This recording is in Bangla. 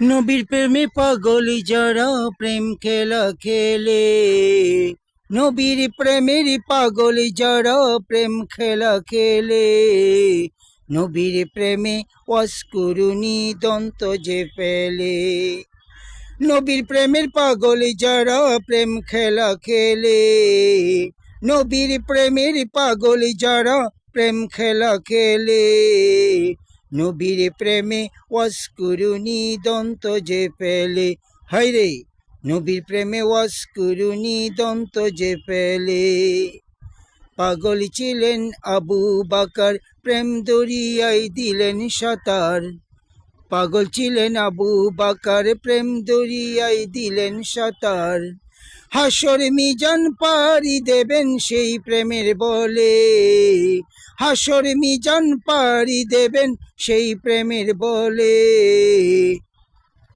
নবীর প্রেমে পাগলি যারা প্রেম খেলা খেলে, নবীর প্রেমের পাগলি যারা প্রেম খেলা খেলে, নবীর প্রেমে অস্কুরুনি দন্ত যে পেলে। নবীর প্রেমের পাগলি যারা প্রেম খেলা খেলে, নবীর প্রেমের পাগলি যারা প্রেম খেলা খেলে, নবীর প্রেমে অস্কুরুনি দন্ত যে পেলে। হায়রে নবীর প্রেমে অস্কুরুনি দন্ত যে পেলে। পাগল ছিলেন আবু বাকার, প্রেম দরিয়ায় দিলেন সাঁতার। পাগল ছিলেন আবু বাকার, প্রেম দরিয়ায় দিলেন সাঁতার। হাসর মিজান পারি দেবেন সেই প্রেমের বলে, হাসর মিজান পারি দেবেন সেই প্রেমের বলে।